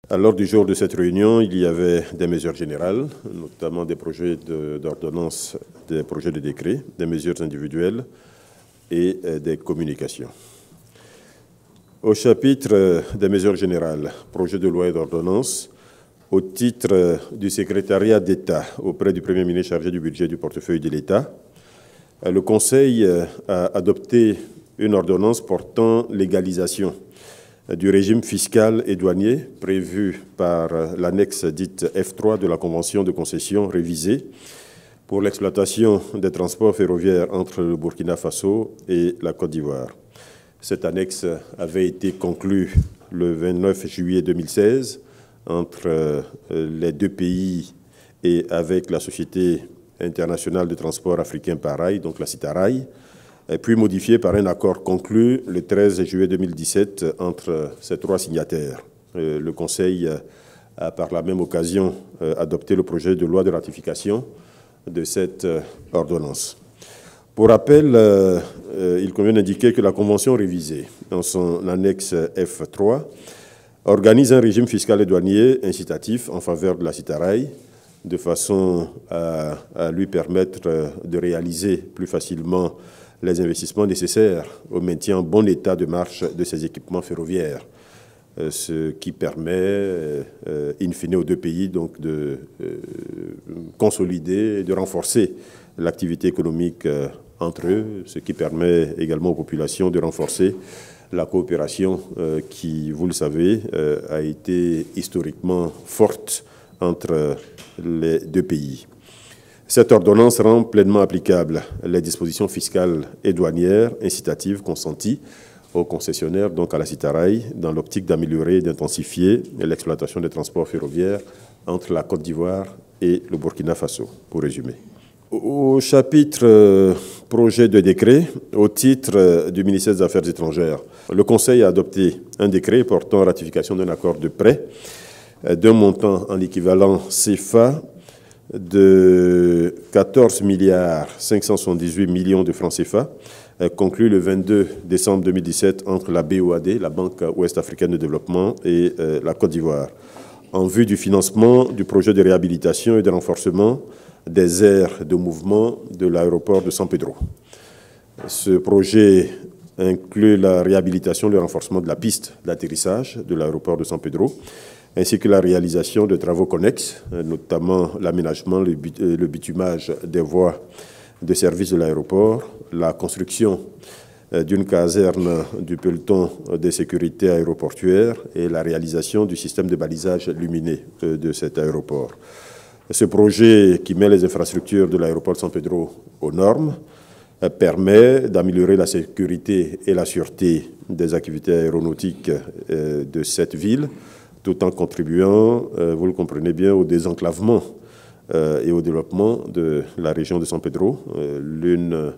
À l'ordre du jour de cette réunion, il y avait des mesures générales, notamment des projets d'ordonnance, des projets de décret, des mesures individuelles et des communications. Au chapitre des mesures générales, projet de loi et d'ordonnance, au titre du secrétariat d'État auprès du Premier ministre chargé du budget du portefeuille de l'État, le Conseil a adopté une ordonnance portant légalisation du régime fiscal et douanier prévu par l'annexe dite F3 de la Convention de concession révisée pour l'exploitation des transports ferroviaires entre le Burkina Faso et la Côte d'Ivoire. Cette annexe avait été conclue le 29 juillet 2016 entre les deux pays et avec la Société internationale de transport africain par rail, donc la CITARAI, puis modifiée par un accord conclu le 13 juillet 2017 entre ces trois signataires. Le Conseil a par la même occasion adopté le projet de loi de ratification de cette ordonnance. Pour rappel, il convient d'indiquer que la Convention révisée, dans son annexe F3, organise un régime fiscal et douanier incitatif en faveur de la CITARAI, de façon à lui permettre de réaliser plus facilement les investissements nécessaires au maintien en bon état de marche de ces équipements ferroviaires, ce qui permet, in fine, aux deux pays donc, de consolider et de renforcer l'activité économique entre eux, ce qui permet également aux populations de renforcer la coopération qui, vous le savez, a été historiquement forte entre les deux pays. Cette ordonnance rend pleinement applicables les dispositions fiscales et douanières incitatives consenties aux concessionnaires, donc à la CITARAI, dans l'optique d'améliorer et d'intensifier l'exploitation des transports ferroviaires entre la Côte d'Ivoire et le Burkina Faso, pour résumer. Au chapitre projet de décret, au titre du ministère des Affaires étrangères, le Conseil a adopté un décret portant ratification d'un accord de prêt d'un montant en équivalent CFA de 14 578 millions de francs CFA, conclu le 22 décembre 2017 entre la BOAD, la Banque ouest-africaine de développement, et la Côte d'Ivoire, en vue du financement du projet de réhabilitation et de renforcement des aires de mouvement de l'aéroport de San Pedro. Ce projet inclut la réhabilitation et le renforcement de la piste d'atterrissage de l'aéroport de San Pedro, ainsi que la réalisation de travaux connexes, notamment l'aménagement, le bitumage des voies de service de l'aéroport, la construction d'une caserne du peloton de sécurité aéroportuaire et la réalisation du système de balisage lumineux de cet aéroport. Ce projet, qui met les infrastructures de l'aéroport de San Pedro aux normes, permet d'améliorer la sécurité et la sûreté des activités aéronautiques de cette ville, tout en contribuant, vous le comprenez bien, au désenclavement et au développement de la région de San Pedro, l'une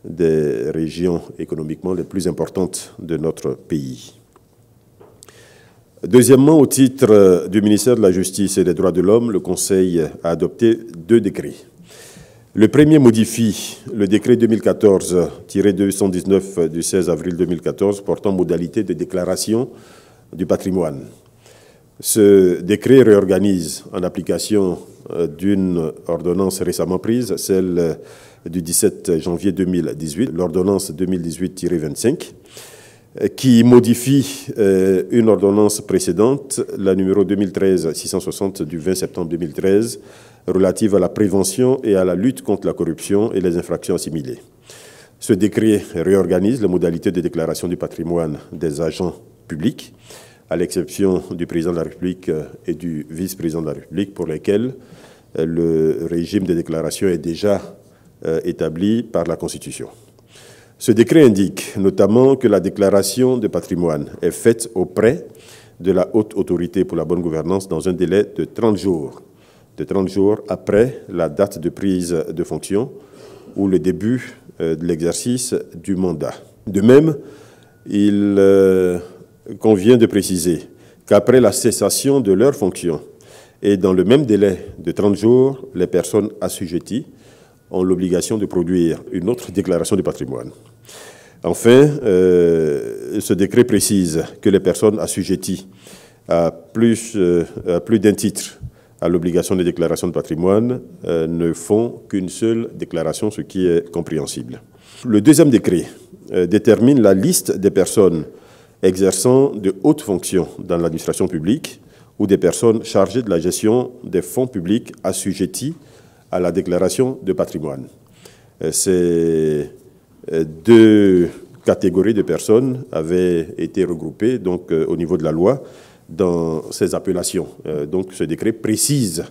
des régions économiquement les plus importantes de notre pays. Deuxièmement, au titre du ministère de la Justice et des Droits de l'Homme, le Conseil a adopté deux décrets. Le premier modifie le décret 2014-219 du 16 avril 2014 portant modalité de déclaration du patrimoine. Ce décret réorganise, en application d'une ordonnance récemment prise, celle du 17 janvier 2018, l'ordonnance 2018-25, qui modifie une ordonnance précédente, la numéro 2013-660 du 20 septembre 2013, relative à la prévention et à la lutte contre la corruption et les infractions assimilées. Ce décret réorganise les modalités de déclaration du patrimoine des agents publics, à l'exception du président de la République et du vice-président de la République, pour lesquels le régime de déclaration est déjà établi par la Constitution. Ce décret indique notamment que la déclaration de patrimoine est faite auprès de la Haute Autorité pour la bonne gouvernance dans un délai de 30 jours après la date de prise de fonction ou le début de l'exercice du mandat. De même, il convient de préciser qu'après la cessation de leur fonction et dans le même délai de 30 jours, les personnes assujetties ont l'obligation de produire une autre déclaration de patrimoine. Enfin, ce décret précise que les personnes assujetties à plus d'un titre à l'obligation de déclaration de patrimoine ne font qu'une seule déclaration, ce qui est compréhensible. Le deuxième décret détermine la liste des personnes exerçant de hautes fonctions dans l'administration publique ou des personnes chargées de la gestion des fonds publics assujettis à la déclaration de patrimoine. Ces deux catégories de personnes avaient été regroupées donc, au niveau de la loi dans ces appellations. Donc ce décret précise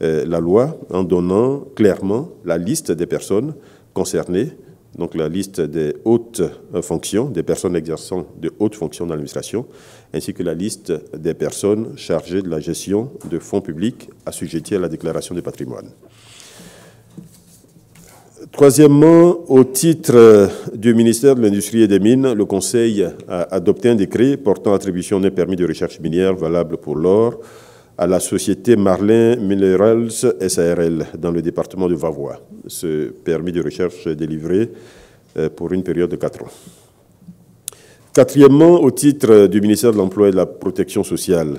la loi en donnant clairement la liste des personnes concernées, donc la liste des hautes fonctions, des personnes exerçant de hautes fonctions dans l'administration, ainsi que la liste des personnes chargées de la gestion de fonds publics assujettis à la déclaration de patrimoine. Troisièmement, au titre du ministère de l'Industrie et des Mines, le Conseil a adopté un décret portant attribution d'un permis de recherche minière valable pour l'or à la société Marlin Minerals SARL dans le département de Vavois. Ce permis de recherche est délivré pour une période de 4 ans. Quatrièmement, au titre du ministère de l'Emploi et de la Protection sociale,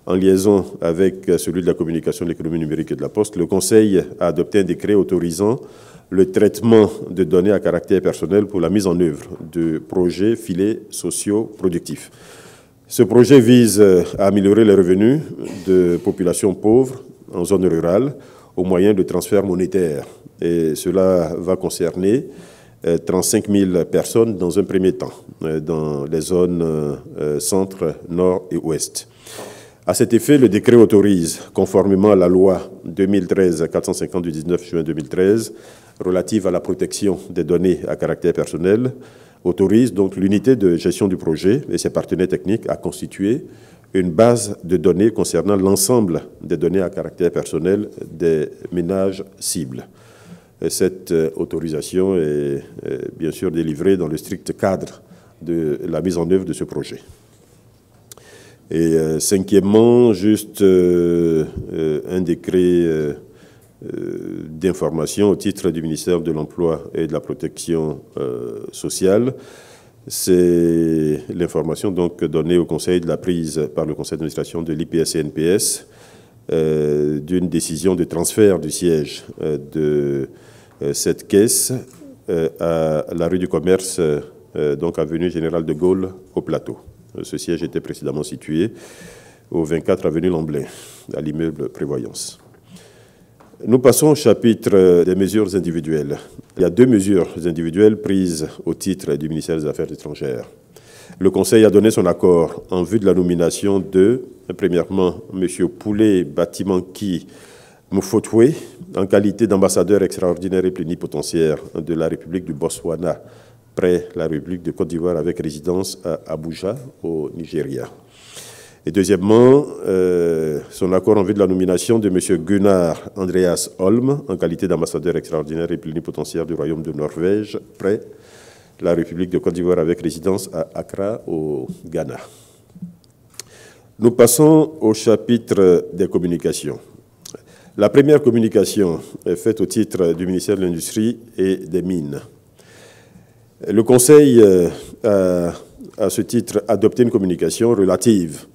en liaison avec celui de la communication, de l'économie numérique et de la Poste, le Conseil a adopté un décret autorisant le traitement de données à caractère personnel pour la mise en œuvre de projets filets sociaux productifs. Ce projet vise à améliorer les revenus de populations pauvres en zone rurale au moyen de transferts monétaires. Et cela va concerner 35 000 personnes dans un premier temps, dans les zones centre, nord et ouest. À cet effet, le décret autorise, conformément à la loi 2013-450 du 19 juin 2013, relative à la protection des données à caractère personnel, autorise donc l'unité de gestion du projet et ses partenaires techniques à constituer une base de données concernant l'ensemble des données à caractère personnel des ménages cibles. Et cette autorisation est bien sûr délivrée dans le strict cadre de la mise en œuvre de ce projet. Et cinquièmement, juste un décret d'information au titre du ministère de l'Emploi et de la Protection sociale. C'est l'information donc donnée au Conseil de la prise par le Conseil d'administration de l'IPS-CNPS d'une décision de transfert du siège de cette caisse à la rue du Commerce, donc avenue Général de Gaulle au Plateau. Ce siège était précédemment situé au 24 avenue Lamblin, à l'immeuble Prévoyance. Nous passons au chapitre des mesures individuelles. Il y a 2 mesures individuelles prises au titre du ministère des Affaires étrangères. Le Conseil a donné son accord en vue de la nomination de, premièrement, M. Poulet Batimanki Mufotwe, en qualité d'ambassadeur extraordinaire et plénipotentiaire de la République du Botswana, près la République de Côte d'Ivoire, avec résidence à Abuja, au Nigeria. Et deuxièmement, son accord en vue de la nomination de M. Gunnar Andreas Holm, en qualité d'ambassadeur extraordinaire et plénipotentiaire du Royaume de Norvège, près la République de Côte d'Ivoire, avec résidence à Accra, au Ghana. Nous passons au chapitre des communications. La première communication est faite au titre du ministère de l'Industrie et des Mines. Le Conseil a, à ce titre, adopté une communication relative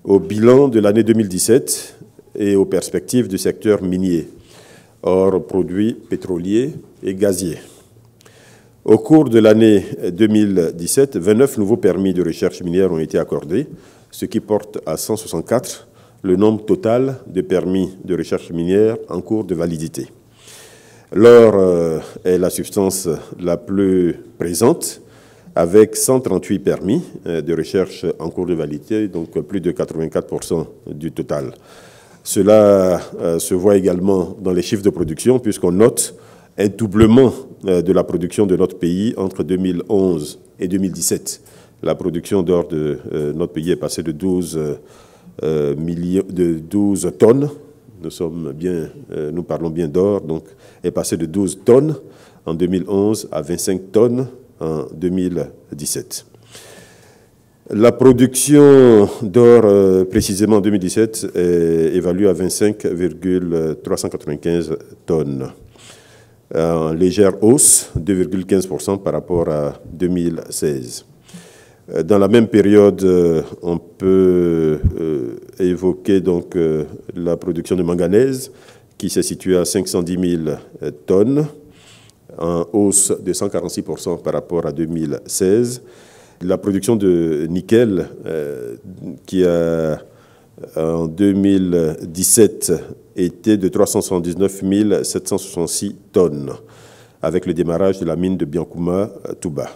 au bilan de l'année 2017 et aux perspectives du secteur minier, hors produits pétroliers et gaziers. Au cours de l'année 2017, 29 nouveaux permis de recherche minière ont été accordés, ce qui porte à 164 le nombre total de permis de recherche minière en cours de validité. L'or est la substance la plus présente, avec 138 permis de recherche en cours de validité, donc plus de 84% du total. Cela se voit également dans les chiffres de production, puisqu'on note un doublement de la production de notre pays entre 2011 et 2017. La production d'or de notre pays est passée de 12 tonnes. Nous parlons bien d'or, donc est passée de 12 tonnes en 2011 à 25 tonnes en 2017. La production d'or, précisément en 2017, est évaluée à 25,395 tonnes. En légère hausse, 2,15% par rapport à 2016. Dans la même période, on peut évoquer donc la production de manganèse qui s'est située à 510 000 tonnes, en hausse de 146% par rapport à 2016. La production de nickel qui a en 2017 était de 379 766 tonnes avec le démarrage de la mine de Biancouma-Touba.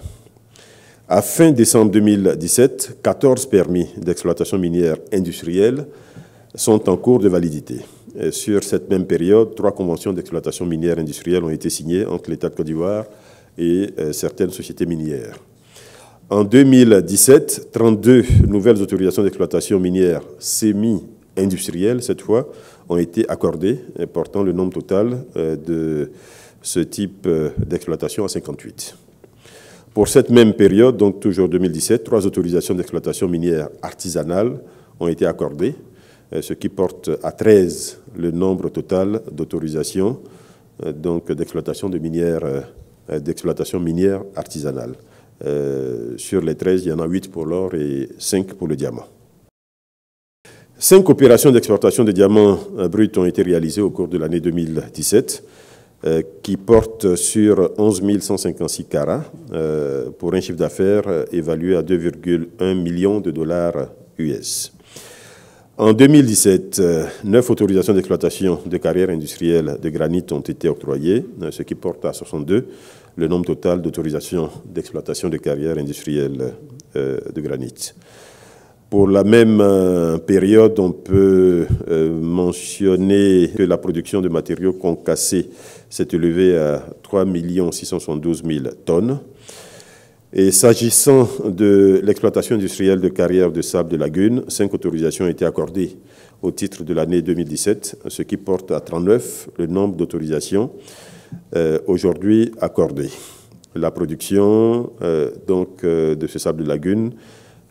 À fin décembre 2017, 14 permis d'exploitation minière industrielle sont en cours de validité. Sur cette même période, 3 conventions d'exploitation minière industrielle ont été signées entre l'État de Côte d'Ivoire et certaines sociétés minières. En 2017, 32 nouvelles autorisations d'exploitation minière semi-industrielles, cette fois, ont été accordées, portant le nombre total de ce type d'exploitation à 58. Pour cette même période, donc toujours 2017, 3 autorisations d'exploitation minière artisanale ont été accordées, ce qui porte à 13 le nombre total d'autorisations d'exploitation minière artisanale. Sur les 13, il y en a 8 pour l'or et 5 pour le diamant. 5 opérations d'exportation de diamants bruts ont été réalisées au cours de l'année 2017, qui portent sur 11 156 carats pour un chiffre d'affaires évalué à 2,1 millions de dollars US. En 2017, 9 autorisations d'exploitation de carrières industrielles de granit ont été octroyées, ce qui porte à 62 le nombre total d'autorisations d'exploitation de carrières industrielles de granit. Pour la même période, on peut mentionner que la production de matériaux concassés s'est élevée à 3 672 000 tonnes. Et s'agissant de l'exploitation industrielle de carrières de sable de lagune, 5 autorisations ont été accordées au titre de l'année 2017, ce qui porte à 39 le nombre d'autorisations aujourd'hui accordées. La production de ce sable de lagune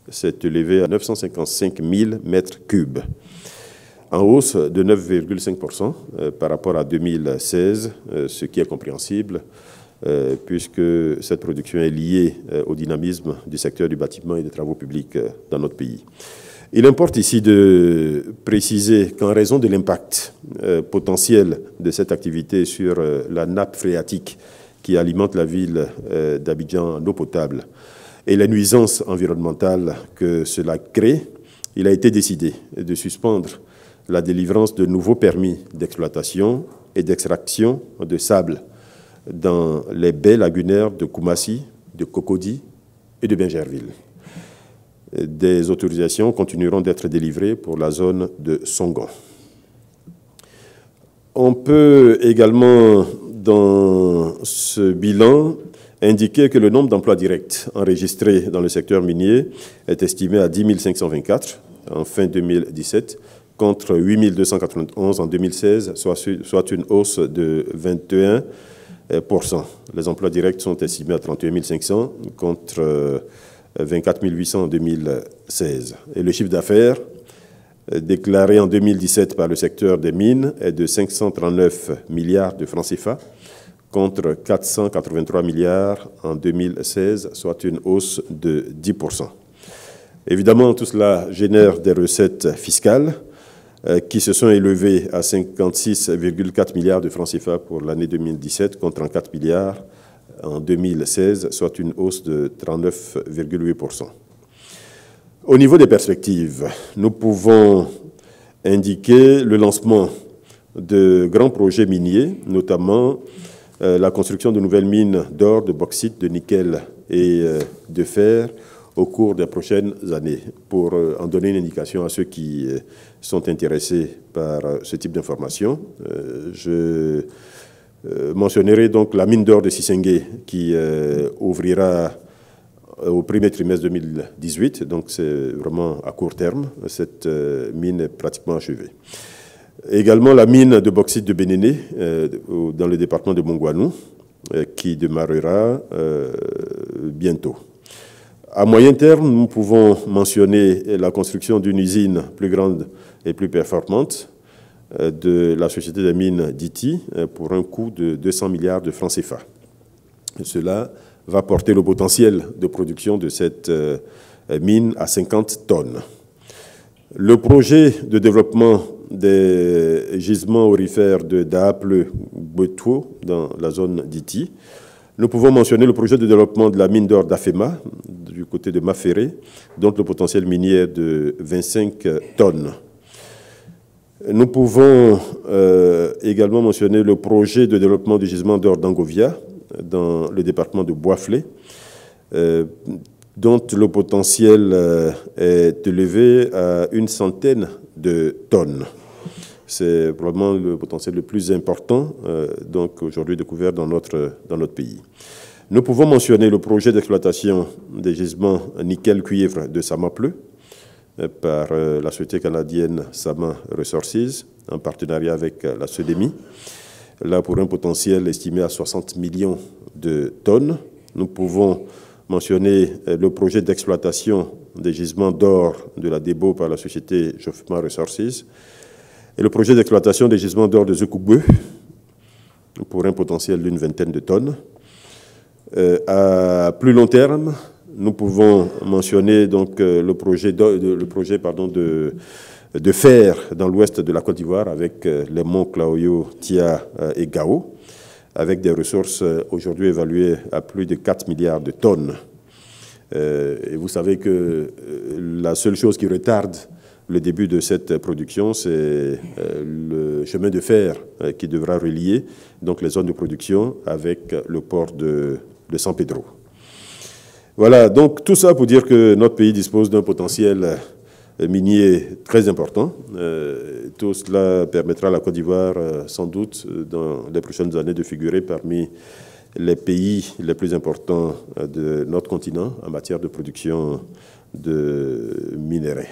s'est élevée à 955 000 mètres cubes, en hausse de 9,5% par rapport à 2016, ce qui est compréhensible puisque cette production est liée au dynamisme du secteur du bâtiment et des travaux publics dans notre pays. Il importe ici de préciser qu'en raison de l'impact potentiel de cette activité sur la nappe phréatique qui alimente la ville d'Abidjan en eau potable et les nuisances environnementales que cela crée, il a été décidé de suspendre la délivrance de nouveaux permis d'exploitation et d'extraction de sable dans les baies lagunaires de Koumassi, de Cocody et de Bingerville. Des autorisations continueront d'être délivrées pour la zone de Songon. On peut également, dans ce bilan, indiquer que le nombre d'emplois directs enregistrés dans le secteur minier est estimé à 10 524 en fin 2017, contre 8 291 en 2016, soit une hausse de 21%. Les emplois directs sont estimés à 31 500 contre 24 800 en 2016. Et le chiffre d'affaires déclaré en 2017 par le secteur des mines est de 539 milliards de francs CFA contre 483 milliards en 2016, soit une hausse de 10%. Évidemment, tout cela génère des recettes fiscales qui se sont élevées à 56,4 milliards de francs CFA pour l'année 2017 contre 34 milliards en 2016, soit une hausse de 39,8%. Au niveau des perspectives, nous pouvons indiquer le lancement de grands projets miniers, notamment la construction de nouvelles mines d'or, de bauxite, de nickel et de fer au cours des prochaines années. Pour en donner une indication à ceux qui sont intéressés par ce type d'informations, je mentionnerai donc la mine d'or de Sissengué qui ouvrira au premier trimestre 2018, donc c'est vraiment à court terme, cette mine est pratiquement achevée. Également la mine de bauxite de Bénéné dans le département de Mongouanou qui démarrera bientôt. À moyen terme, nous pouvons mentionner la construction d'une usine plus grande et plus performante de la société des mines d'Iti pour un coût de 200 milliards de francs CFA. Cela va porter le potentiel de production de cette mine à 50 tonnes. Le projet de développement des gisements aurifères de Daaple-Boetwo dans la zone d'Iti. Nous pouvons mentionner le projet de développement de la mine d'or d'Afema, du côté de Maféré, dont le potentiel minier est de 25 tonnes. Nous pouvons également mentionner le projet de développement du gisement d'or d'Angovia, dans le département de Boisflé, dont le potentiel est élevé à 100 de tonnes. C'est probablement le potentiel le plus important donc aujourd'hui découvert dans notre pays. Nous pouvons mentionner le projet d'exploitation des gisements nickel-cuivre de Samapleu par la société canadienne Sama Resources en partenariat avec la SEDEMI, là pour un potentiel estimé à 60 millions de tonnes. Nous pouvons mentionner le projet d'exploitation des gisements d'or de la Debo par la société Jofma Resources et le projet d'exploitation des gisements d'or de Zekugbe pour un potentiel d'une 20aine de tonnes. À plus long terme, nous pouvons mentionner donc le projet de fer dans l'ouest de la Côte d'Ivoire avec les monts Klaoyo, Tia et Gao, avec des ressources aujourd'hui évaluées à plus de 4 milliards de tonnes. Et vous savez que la seule chose qui retarde le début de cette production, c'est le chemin de fer qui devra relier donc les zones de production avec le port de San Pedro. Voilà, donc tout ça pour dire que notre pays dispose d'un potentiel minier très important. Tout cela permettra à la Côte d'Ivoire, sans doute, dans les prochaines années, de figurer parmi les pays les plus importants de notre continent en matière de production de minerais.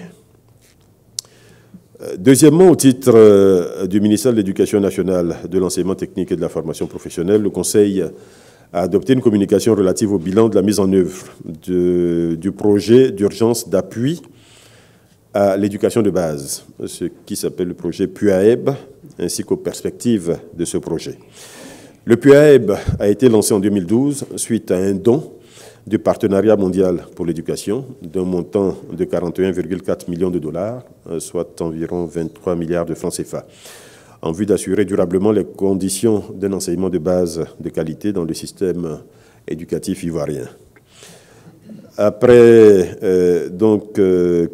Deuxièmement, au titre du ministère de l'Éducation nationale, de l'enseignement technique et de la formation professionnelle, le Conseil a adopté une communication relative au bilan de la mise en œuvre du projet d'urgence d'appui à l'éducation de base, ce qui s'appelle le projet PUAEB, ainsi qu'aux perspectives de ce projet. Le PUAEB a été lancé en 2012 suite à un don du Partenariat mondial pour l'éducation d'un montant de 41,4 millions de dollars, soit environ 23 milliards de francs CFA, en vue d'assurer durablement les conditions d'un enseignement de base de qualité dans le système éducatif ivoirien. Après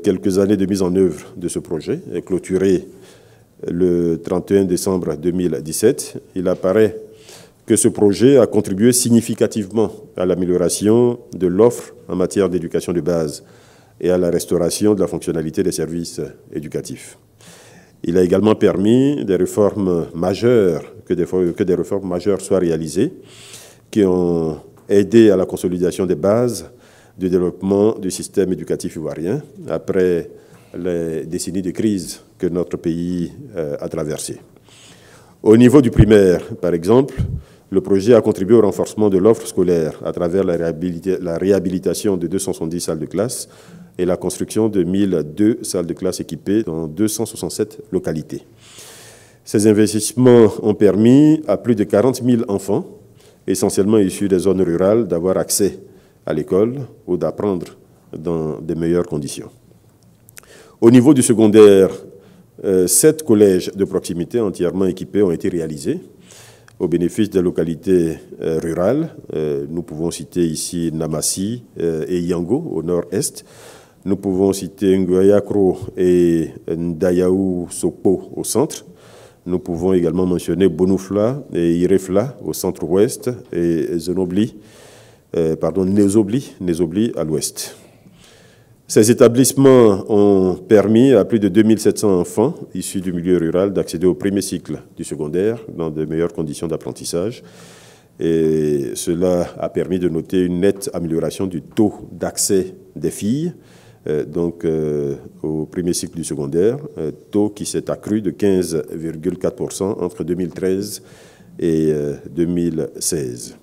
quelques années de mise en œuvre de ce projet, clôturé le 31 décembre 2017, il apparaît que ce projet a contribué significativement à l'amélioration de l'offre en matière d'éducation de base et à la restauration de la fonctionnalité des services éducatifs. Il a également permis des réformes majeures, que des réformes majeures soient réalisées, qui ont aidé à la consolidation des bases du développement du système éducatif ivoirien après les décennies de crise que notre pays a traversées. Au niveau du primaire, par exemple, le projet a contribué au renforcement de l'offre scolaire à travers la réhabilitation de 270 salles de classe et la construction de 1002 salles de classe équipées dans 267 localités. Ces investissements ont permis à plus de 40 000 enfants, essentiellement issus des zones rurales, d'avoir accès à l'école ou d'apprendre dans de meilleures conditions. Au niveau du secondaire, 7 collèges de proximité entièrement équipés ont été réalisés au bénéfice des localités rurales. Nous pouvons citer ici Namassi et Yango au nord-est. Nous pouvons citer Ngoyakro et Ndayaou Sopo au centre. Nous pouvons également mentionner Bonoufla et Irefla au centre-ouest et Nézobli à l'ouest. Ces établissements ont permis à plus de 2700 enfants issus du milieu rural d'accéder au premier cycle du secondaire dans de meilleures conditions d'apprentissage. Et cela a permis de noter une nette amélioration du taux d'accès des filles au premier cycle du secondaire, taux qui s'est accru de 15,4% entre 2013 et 2016.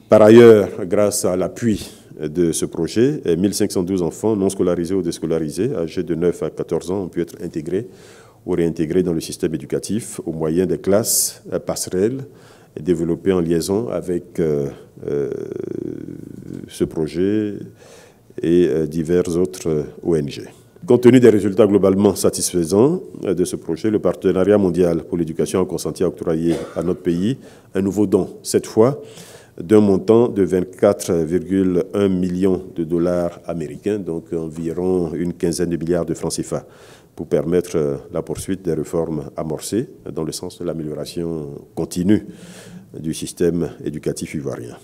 Par ailleurs, grâce à l'appui de ce projet, 1512 enfants non scolarisés ou déscolarisés, âgés de 9 à 14 ans, ont pu être intégrés ou réintégrés dans le système éducatif au moyen des classes passerelles développées en liaison avec ce projet et diverses autres ONG. Compte tenu des résultats globalement satisfaisants de ce projet, le Partenariat mondial pour l'éducation a consenti à octroyer à notre pays un nouveau don, cette fois d'un montant de 24,1 millions de dollars américains, donc environ une quinzaine de milliards de francs CFA, pour permettre la poursuite des réformes amorcées dans le sens de l'amélioration continue du système éducatif ivoirien.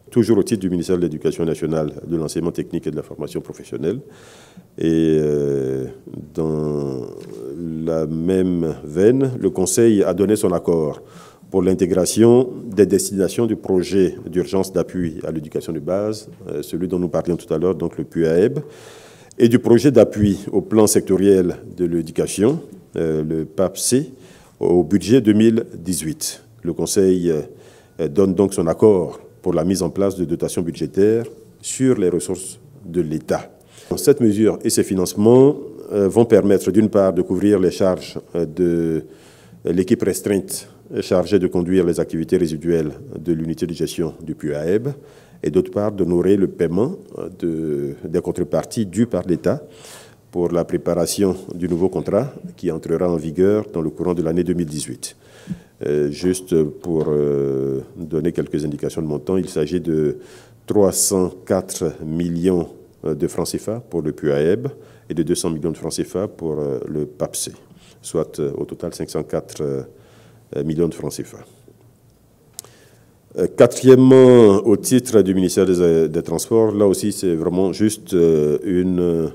Toujours au titre du ministère de l'Éducation nationale, de l'enseignement technique et de la formation professionnelle. Et dans la même veine, le Conseil a donné son accord pour l'intégration des destinations du projet d'urgence d'appui à l'éducation de base, celui dont nous parlions tout à l'heure, donc le PUAEB, et du projet d'appui au plan sectoriel de l'éducation, le PAPC, au budget 2018. Le Conseil donne donc son accord pour la mise en place de dotations budgétaires sur les ressources de l'État. Cette mesure et ces financements vont permettre d'une part de couvrir les charges de l'équipe restreinte chargée de conduire les activités résiduelles de l'unité de gestion du PUAEB et d'autre part d'honorer le paiement des contreparties dues par l'État pour la préparation du nouveau contrat qui entrera en vigueur dans le courant de l'année 2018. Juste pour donner quelques indications de montant, il s'agit de 304 millions de francs CFA pour le PUAEB et de 200 millions de francs CFA pour le PAPC, soit au total 504 millions de francs CFA. Quatrièmement, au titre du ministère des Transports, là aussi c'est vraiment juste une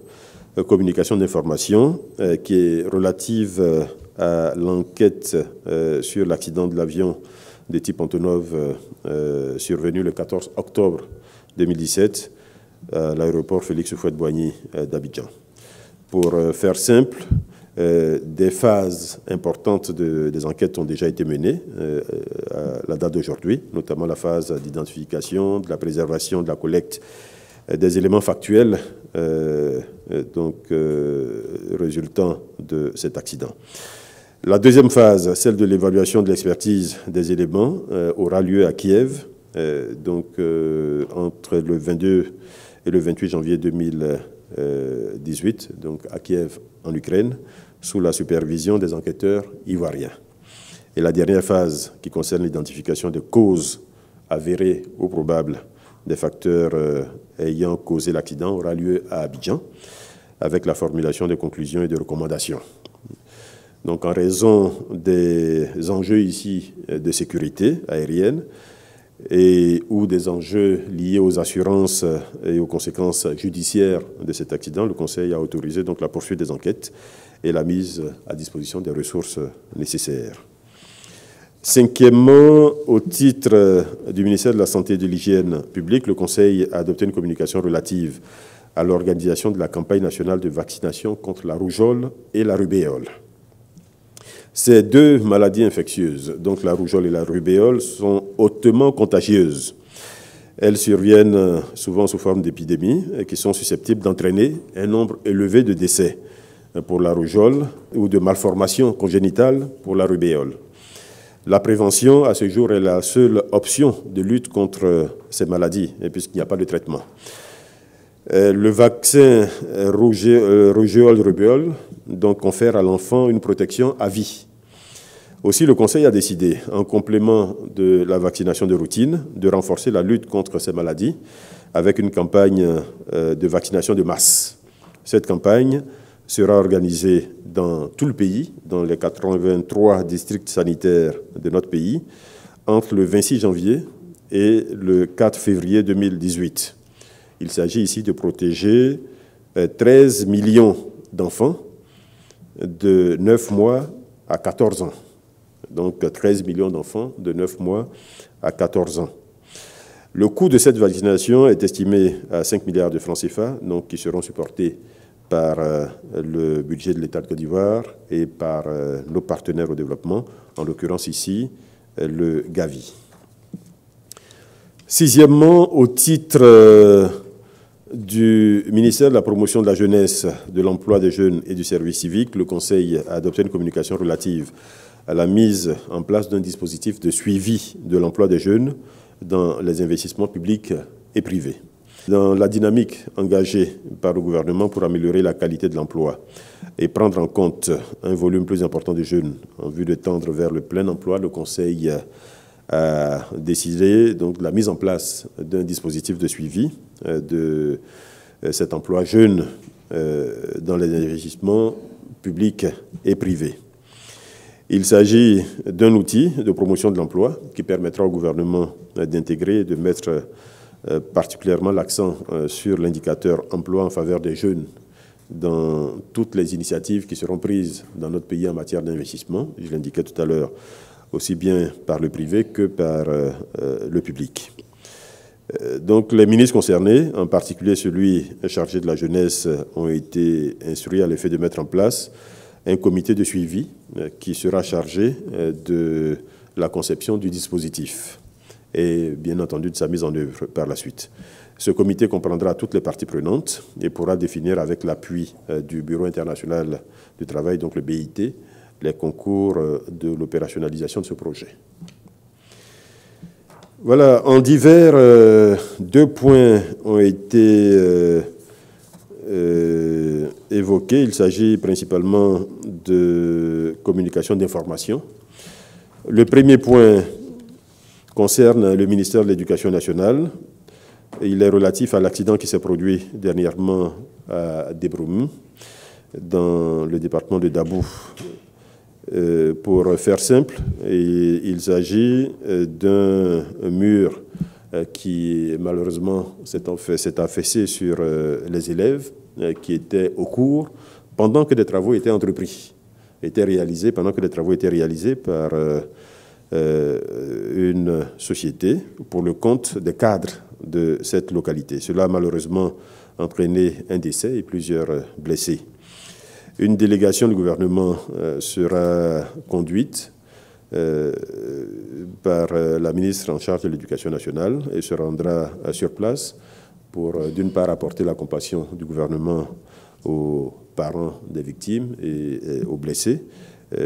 communication d'information qui est relative à l'enquête sur l'accident de l'avion de type Antonov survenu le 14 octobre 2017 à l'aéroport Félix Houphouët-Boigny d'Abidjan. Pour faire simple, des phases importantes des enquêtes ont déjà été menées à la date d'aujourd'hui, notamment la phase d'identification, de la préservation, de la collecte des éléments factuels résultant de cet accident. La deuxième phase, celle de l'évaluation de l'expertise des éléments, aura lieu à Kiev, entre le 22 et le 28 janvier 2018, donc à Kiev, en Ukraine, sous la supervision des enquêteurs ivoiriens. Et la dernière phase, qui concerne l'identification des causes avérées ou probables des facteurs ayant causé l'accident, aura lieu à Abidjan, avec la formulation des conclusions et des recommandations. Donc, en raison des enjeux ici de sécurité aérienne ou des enjeux liés aux assurances et aux conséquences judiciaires de cet accident, le Conseil a autorisé donc la poursuite des enquêtes et la mise à disposition des ressources nécessaires. Cinquièmement, au titre du ministère de la Santé et de l'Hygiène publique, le Conseil a adopté une communication relative à l'organisation de la campagne nationale de vaccination contre la rougeole et la rubéole. Ces deux maladies infectieuses, donc la rougeole et la rubéole, sont hautement contagieuses. Elles surviennent souvent sous forme d'épidémies qui sont susceptibles d'entraîner un nombre élevé de décès pour la rougeole ou de malformations congénitales pour la rubéole. La prévention, à ce jour, est la seule option de lutte contre ces maladies, puisqu'il n'y a pas de traitement. Le vaccin rougeole-rubéole donc confère à l'enfant une protection à vie. Aussi, le Conseil a décidé, en complément de la vaccination de routine, de renforcer la lutte contre ces maladies avec une campagne de vaccination de masse. Cette campagne sera organisée dans tout le pays, dans les 83 districts sanitaires de notre pays, entre le 26 janvier et le 4 février 2018. Il s'agit ici de protéger 13 millions d'enfants de 9 mois à 14 ans. Donc 13 millions d'enfants de 9 mois à 14 ans. Le coût de cette vaccination est estimé à 5 milliards de francs CFA, donc qui seront supportés par le budget de l'État de Côte d'Ivoire et par nos partenaires au développement, en l'occurrence ici, le Gavi. Sixièmement, au titre du ministère de la Promotion de la Jeunesse, de l'Emploi des Jeunes et du Service civique, le Conseil a adopté une communication relative à la mise en place d'un dispositif de suivi de l'emploi des jeunes dans les investissements publics et privés. Dans la dynamique engagée par le gouvernement pour améliorer la qualité de l'emploi et prendre en compte un volume plus important de jeunes en vue de tendre vers le plein emploi, le Conseil a décidé donc de la mise en place d'un dispositif de suivi de cet emploi jeune dans les investissements publics et privés. Il s'agit d'un outil de promotion de l'emploi qui permettra au gouvernement d'intégrer et de mettre particulièrement l'accent sur l'indicateur emploi en faveur des jeunes dans toutes les initiatives qui seront prises dans notre pays en matière d'investissement. Je l'indiquais tout à l'heure, aussi bien par le privé que par le public. Donc les ministres concernés, en particulier celui chargé de la jeunesse, ont été instruits à l'effet de mettre en place un comité de suivi qui sera chargé de la conception du dispositif et bien entendu de sa mise en œuvre par la suite. Ce comité comprendra toutes les parties prenantes et pourra définir avec l'appui du Bureau international du travail, donc le BIT, les concours de l'opérationnalisation de ce projet. Voilà, en divers, 2 points ont été évoqués. Il s'agit principalement de communication d'information. Le premier point concerne le ministère de l'Éducation nationale. Il est relatif à l'accident qui s'est produit dernièrement à Debroumou, dans le département de Dabou. Pour faire simple, il s'agit d'un mur qui malheureusement s'est affaissé sur les élèves qui étaient au cours pendant que des travaux étaient entrepris, pendant que des travaux étaient réalisés par une société pour le compte des cadres de cette localité. Cela a malheureusement entraîné un décès et plusieurs blessés. Une délégation du gouvernement sera conduite par la ministre en charge de l'Éducation nationale et se rendra sur place pour, d'une part, apporter la compassion du gouvernement aux parents des victimes et aux blessés,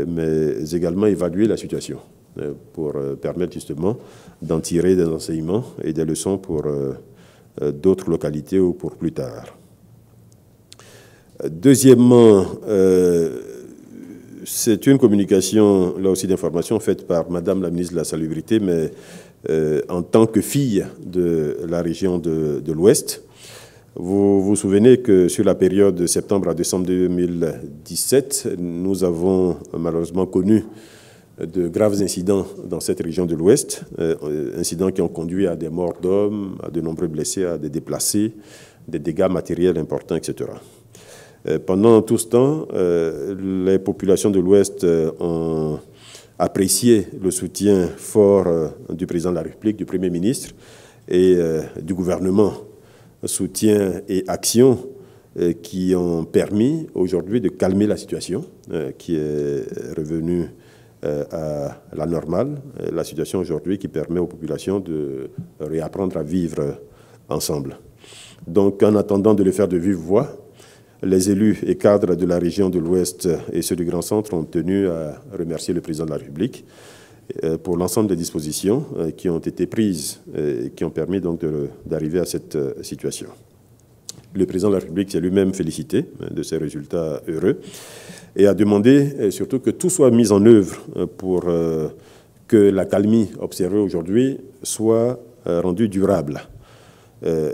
mais également évaluer la situation pour permettre justement d'en tirer des enseignements et des leçons pour d'autres localités ou pour plus tard. Deuxièmement, c'est une communication, là aussi d'information, faite par Madame la ministre de la Salubrité, mais en tant que fille de la région de l'Ouest. Vous vous souvenez que sur la période de septembre à décembre 2017, nous avons malheureusement connu de graves incidents dans cette région de l'Ouest, incidents qui ont conduit à des morts d'hommes, à de nombreux blessés, à des déplacés, des dégâts matériels importants, etc. Pendant tout ce temps, les populations de l'Ouest ont apprécié le soutien fort du président de la République, du Premier ministre et du gouvernement, soutien et actions qui ont permis aujourd'hui de calmer la situation qui est revenue à la normale, la situation aujourd'hui qui permet aux populations de réapprendre à vivre ensemble. Donc, en attendant de le faire de vive voix, les élus et cadres de la région de l'Ouest et ceux du Grand Centre ont tenu à remercier le président de la République pour l'ensemble des dispositions qui ont été prises et qui ont permis donc d'arriver à cette situation. Le président de la République s'est lui-même félicité de ces résultats heureux et a demandé surtout que tout soit mis en œuvre pour que l'accalmie observée aujourd'hui soit rendue durable.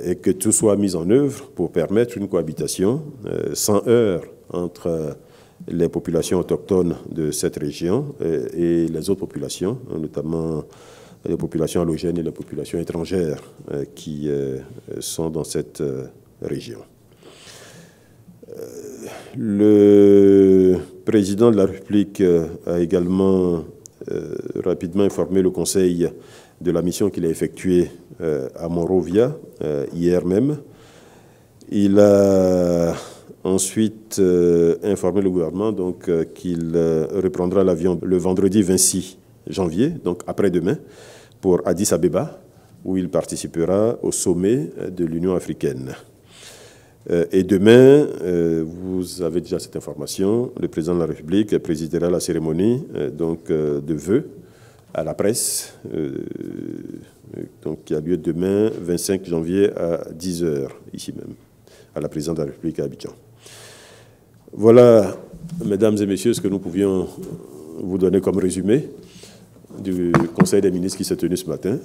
Et que tout soit mis en œuvre pour permettre une cohabitation sans heurts entre les populations autochtones de cette région et les autres populations, notamment les populations allogènes et les populations étrangères qui sont dans cette région. Le président de la République a également rapidement informé le Conseil de la mission qu'il a effectuée à Monrovia hier même. Il a ensuite informé le gouvernement qu'il reprendra l'avion le vendredi 26 janvier, donc après-demain, pour Addis Abeba, où il participera au sommet de l'Union africaine. Et demain, vous avez déjà cette information, le président de la République présidera la cérémonie de vœux à la presse, donc qui a lieu demain, 25 janvier à 10 h, ici même, à la présidence de la République à Abidjan. Voilà, mesdames et messieurs, ce que nous pouvions vous donner comme résumé du Conseil des ministres qui s'est tenu ce matin.